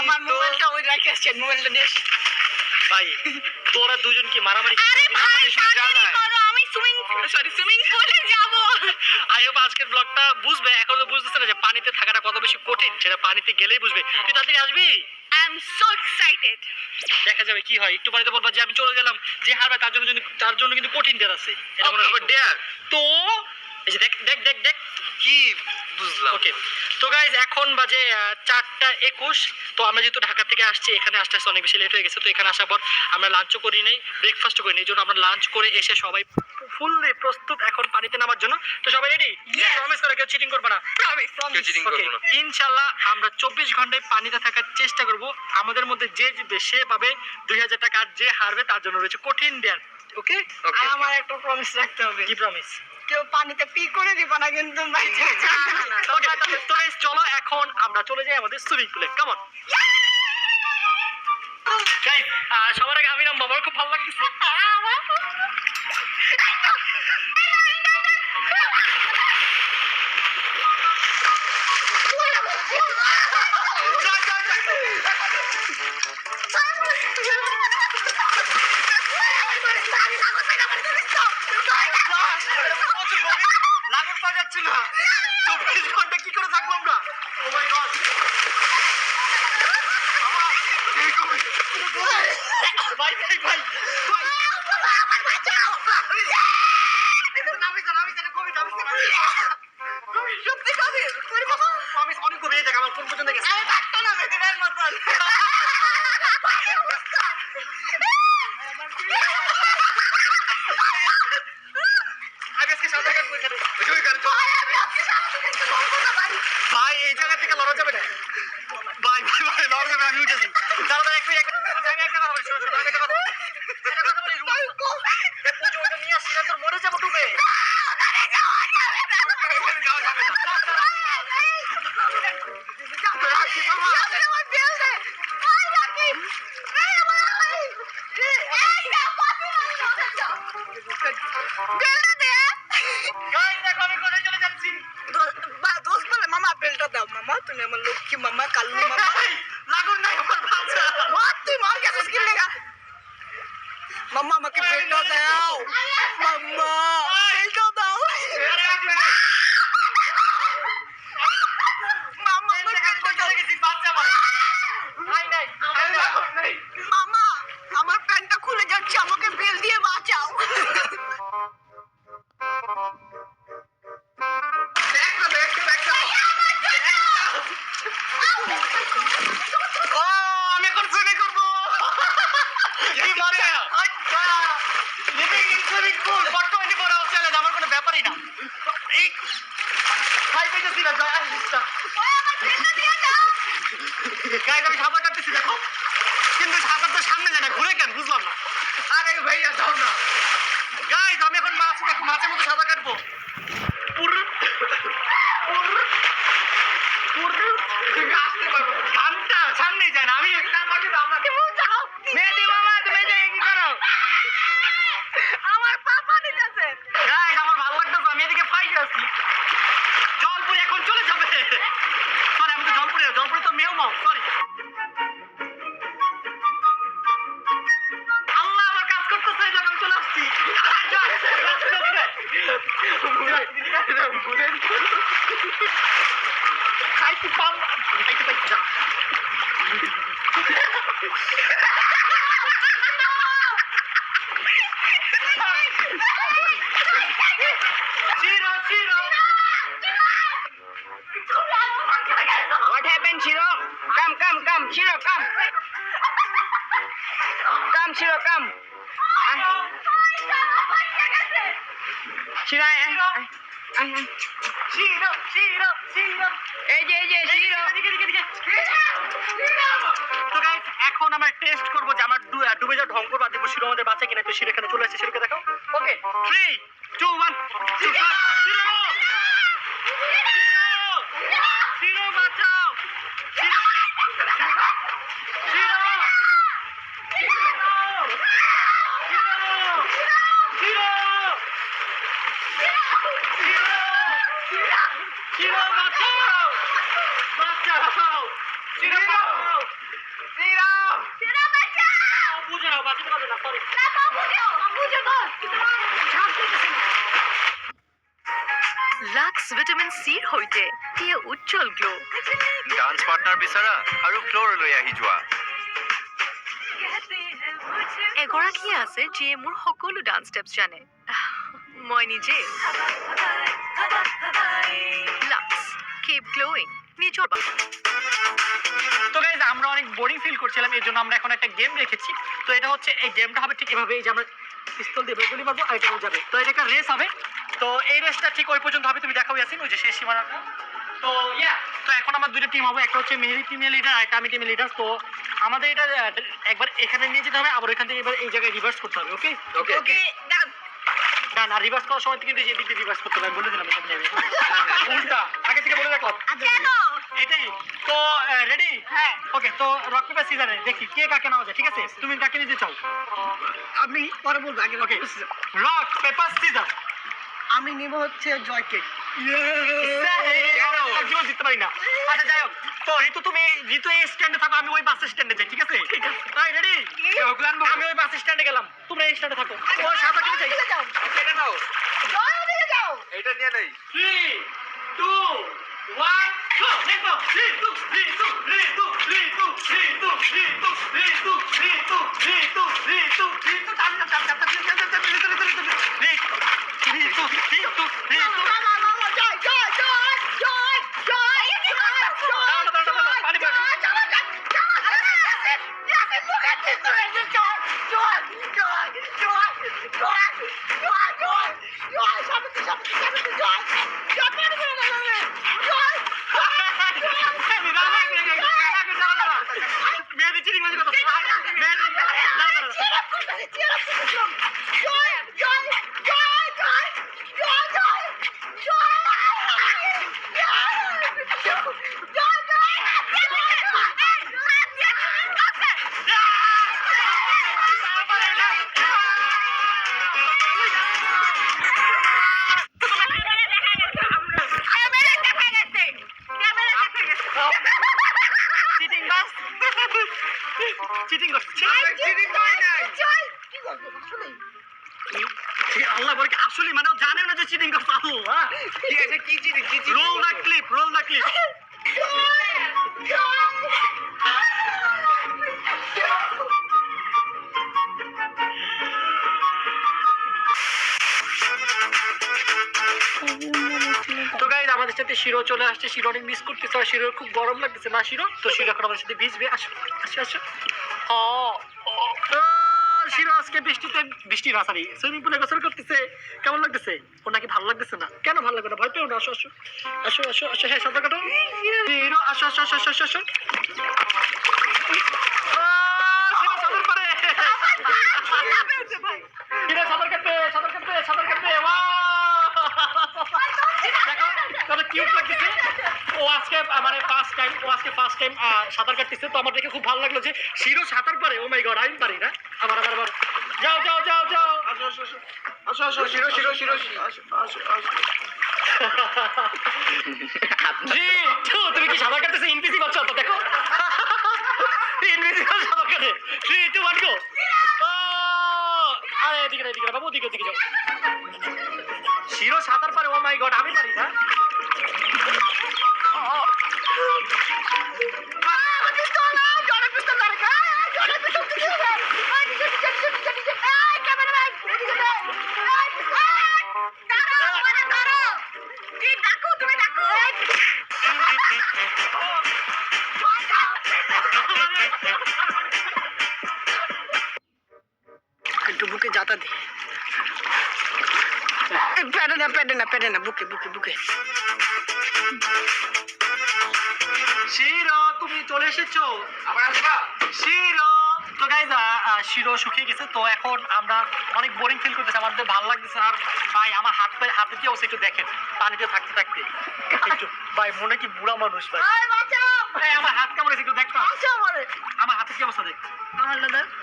আমার মোবাইলটা ওই রাখে আসছেন, মোবাইলটা নিয়ে ভাই তোরা দুজন কি মারামারি আমি সুইমিং পুলে যাব। আই হোপ আজকের ব্লগটা বুঝবে, এখন তো বুঝতেছে না যে পানিতে থাকাটা কত বেশি কঠিন, সেটা পানিতে গেলেই বুঝবে। তুই তাড়াতাড়ি আসবি। I am so excited. দেখা যাবে কি হয়, একটু পানিতে বলবা যে আমি চলে গেলাম, যে হারবে তার জন্য কিন্তু কঠিন ডেয়ার আছে। এটা মনে হবে ডেয়ার তো এই যে দেখ দেখ দেখ দেখ কি বুঝলাম। ওকে তো গাইজ এখন বাজে 4:21। তো আমরা যেহেতু ঢাকা থেকে আসছি, এখানে আসতে আসতে অনেক বেশি লেট হয়ে গেছে। তো এখানে আসার পর আমরা লাঞ্চও করি নাই, ব্রেকফাস্টও করি নাই। এই জন্য আমরা লাঞ্চ করে এসে সবাই ফুললি প্রস্তুত এখন পানিতে নামার জন্য। তো সবাই রেডি? প্রমিস করে কেউ চিটিং করবে না। ইনশাল্লাহ আমরা 24 ঘন্টায় পানিতে থাকার চেষ্টা করব। আমাদের মধ্যে যে জিতবে সে পাবে 2000 টাকা, আর যে হারবে তার জন্য রয়েছে কঠিন ডেয়ার। ওকে আমার একটা প্রমিস রাখতে হবে। কি প্রমিস? কেউ পানিতে পি করে দিবা না কিন্তু। চলো এখন আমরা চলে যাই আমাদের সুইমিং পুলে। কাম অন গাইস, সবার আগে আমি নামবো, আমার খুব ভালো লাগতেছে। লাগুন পাওয়া যাচ্ছে না, 24 ঘন্টা কি করে থাকবো আমরা? ও মাই গড, ভাই ভাই ভাই ভাই সত্যি কবি আমি অনেক গভীরে দেখ, আমার কোন পর্যন্ত গেছে। আমি পারতো না বেদিনের মতন। ভাই এই জায়গা থেকে লড়া যাবে না, ভাই ভাই ভাই লড়া যাবে। আমি উঠেছি, দাঁড়া একটু আমি একটা কথা বলি, শোনো শোনো, আমি একটা কথা বলি, ওটা নিয়ে আসছি না, তোর মরে যাবো ডুবে। মামা তুমি আমার লক্ষ্মী মামা, কালু মামা। লাগুন নাই আমার বাচ্চা, তুই মার গেছিস কি লেগা? মাম্মা আমাকে বেলটা দাও, মাম্মা বেলটা দাও। মাম্মা আমার বেলটা দাও। মামা আমার প্যান্টটা খুলে যাচ্ছে, আমাকে বেল দিয়ে বাঁচাও। আমি এখন সুইমিং করবো। কি মজা! সুইমিং পুল 24 আওয়ার চ্যালেঞ্জ, আমার কোনো ব্যাপারই না। এই খাই পেয়েছি না, জয় আসিস না। গাইজ আমি সাঁতার কাটতেছি দেখো, কিন্তু সাঁতার তো সামনে যায় না, ঘুরে কেন বুঝলাম না। আরে ভাইয়া যাও না। গাইজ আমি এখন মাছ দেখো, মাছের মতো সাঁতার কাটবো। ঘন্টা সামনে যায় না। আমি মেহেদি মামা তুমি যে কি করো? আমার পাপা নিতেছে। গাইজ আমার ভালো লাগতেছে, আমি এদিকে ফাইট আছি। জলপুরি এখন চলে যাবে। সরি আমি তো জলপুরি তো মেও মাও, সরি। আল্লাহ আমার কাজ করতেছে, যখন চলে আসছি। খাইতে পাম, খাইতে পাইছি না। What happened, Shiro? Come, Shiro, come. Come, Shiro, come. Shiro, এই যে Shiro. তো গাইস এখন আমরা টেস্ট করবো যে আমার ডুবে যাওয়া ঢং করবো, দেখবো শিরো আমাদের বাঁচে কিনা। তো শিরো এখানে চলে আসছে, শিরোকে দেখো। ওকে 3 2 1 শিরো বাঁচাও, শিরো শিরো শিরো বাঁচাও, বাঁচাও শিরো। সরি লাক্স ভিটামিন চিৰ সৈতে দিয়ে উজ্জ্বল গ্লো ডান্স পাৰ্টনাৰ বিচৰা আৰু ফ্ল'ৰ লৈ আহি যোৱা এগৰাকীয়ে আছে যিয়ে মোৰ সকলো ডান্স ষ্টেপছ জানে মই নিজে লাক্স কিপ গ্লোয়িং নিজৰ তো গাইজ আমরা অনেক বোরিং ফিল করছিলাম এর জন্য আমরা এখন একটা গেম রেখেছি তো এটা হচ্ছে এই গেমটা হবে ঠিক এভাবে এই যে আমরা পিস্তল দিয়ে গুলি মারবো আর এটা যাবে তো এটা একটা রেস হবে তো এই রেসটা ঠিক ওই পর্যন্ত হবে তুমি দেখাও ইয়াসিন ওই যে শেষ সীমানাটা তো তো এখন আমার দুটো টিম হবে একটা হচ্ছে মেহেদি টিমের লিডার আর একটা আমি টিমের লিডার তো আমাদের এটা একবার এখানে নিয়ে যেতে হবে আবার ওইখান থেকে এবার এই জায়গায় রিভার্স করতে হবে ওকে ওকে ওকে ডান না না রিভার্স করার সময় কিন্তু এই দিকে রিভার্স করতে হবে বলে দিলাম উল্টা আগে থেকে বলে রাখো কেন এটাই তো রেডি হ্যাঁ ওকে তো রক পেপার সিজারে দেখি কে কাকে নেওয়া যায় ঠিক আছে তুমি কাকে নিতে চাও আমি পরে বলবো আগে ওকে রক পেপার সিজার আমি নিব হচ্ছে জয়কে জীবন জিততে পারি না আচ্ছা যাই হোক তো ঋতু তুমি ঋতু এই স্ট্যান্ডে থাকো আমি ওই বাস স্ট্যান্ডে যাই ঠিক আছে তাই রেডি আমি ওই বাস স্ট্যান্ডে গেলাম তোমরা এই স্ট্যান্ডে থাকো ও সাদা কিনে চাই যাও এটা নাও জয় দিকে যাও এটা নিয়ে নেই 3 2 1 go let's go 3 2 3 2 3 2 3 2 3 2 3 2 3 2 3 2 3 2 3 2 3 2 টান টান টান টান জয় জয় জয় জয় জয় মেহেদি চিটিং মাঝে কথা চিটিং বাস চিটিং করছে আল্লাহ বলে আসলে মানে জানে না যে চিটিং করছে আল্লাহ কি আছে কি চিনি কি চিনি রোল দ্য ক্লিপ তো গাইজ আমাদের সাথে শিরো চলে আসছে শিরো অনেক মিস করতেছে আর শিরোর খুব গরম লাগতেছে না শিরো তো শিরো এখন আমাদের সাথে ভিজবে আসো আসো আসো শিরো আজকে বৃষ্টি না সরি সুইমিং পুলে গোসল করতেছে কেমন লাগতেছে ওর নাকি ভালো লাগতেছে না কেন ভালো লাগবে না ভয় পেও না আসো আসো আসো আসো আসো হ্যাঁ সাঁতার কাটো শিরো আসো আসো আসো আসো আসো আসো শিরো সাঁতার পারে শিরো সাঁতার কাটবে দেখো কত কিউট লাগতেছে ও আজকে মানে ফার্স্ট টাইম সাঁতার কাটতেছে তো আমার দেখে খুব ভালো লাগলো যে শিরো সাঁতার পারে ও মাই গড আমি পারি না আবার যাও আসো শিরো তুমি কি সাঁতার কাটতেছে ইনপিসি বাচ্চা তো দেখো ইনপিসি সাঁতার কাটে 3 2 1 গো আরে এদিকে বাবু ওদিকে যাও শিরো সাঁতার পারে ও মাই গড আমি পারি না একটু বুকে যাতা দি পেটে না বুকে শিরো তুমি চলে এসেছো আবার আসবা শিরো তো গাইজ শিরো শুকিয়ে গেছে তো এখন আমরা অনেক বোরিং ফিল করতেছি আমাদের ভালো লাগতেছে আর ভাই আমার হাতে কি অবস্থা একটু দেখেন পানিতে থাকতে একটু ভাই মনে কি বুড়া মানুষ ভাই ভাই, আমার হাত কেমন আছে একটু দেখো আমার হাতে কি অবস্থা দেখ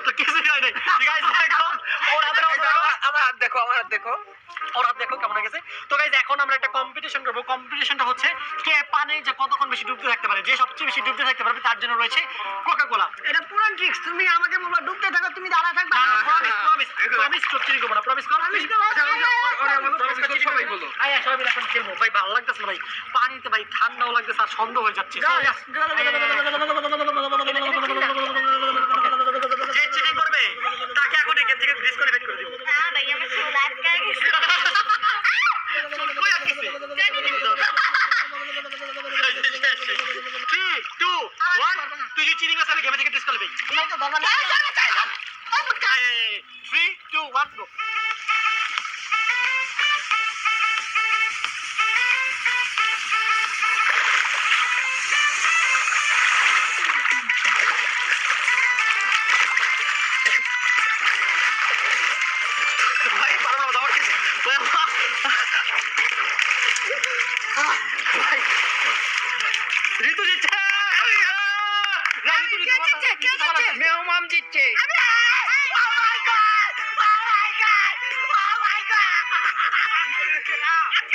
তো কিছু হয় নাই গাইজ দেখো ওর হাতের অবস্থা আমার হাত দেখো ওর হাত দেখো কেমন হয়ে গেছে। তো গাইজ এখন আমরা একটা কম্পিটিশন করবো। কম্পিটিশনটা হচ্ছে কে পানি যে কতক্ষণ বেশি ডুবতে থাকতে পারে, যে সবচেয়ে বেশি ডুবতে থাকতে পারবে তার জন্য রয়েছে কোকা কোলা। এটা পুরান ট্রিক্স, তুমি আমাকে বলবা ডুবতে থাকো, তুমি দাঁড়া থাকবা। প্রমিস প্রমিস প্রমিস করতে করবো না, প্রমিস কর। সবাই বলো। আয় সবাই মিলে এখন খেলবো ভাই, ভালো লাগতেছে না ভাই পানিতে, ভাই ঠান্ডাও লাগতেছে আর সন্দেহ হয়ে যাচ্ছে। যে চিটিং করবে তাকে এখন এখান থেকে ডিসকোয়ালিফাই করে দিব। তুই যে চিটিং আছে গেমে থেকে ডিসকোয়ালিফাই। 3, 2, 1 গো। ভাই পারো না দাও কিছু ভাই। ঋতু জিতছে। না ঋতু জিতছে। মেহমান জিতছে।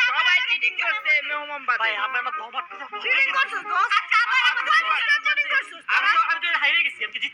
সবাই চিটিং করছে, মেহমান বাদে। ভাই আমরা না দমাট চিটিং করছো দোস্ত? আমি তো হারিয়ে গেছি, আমি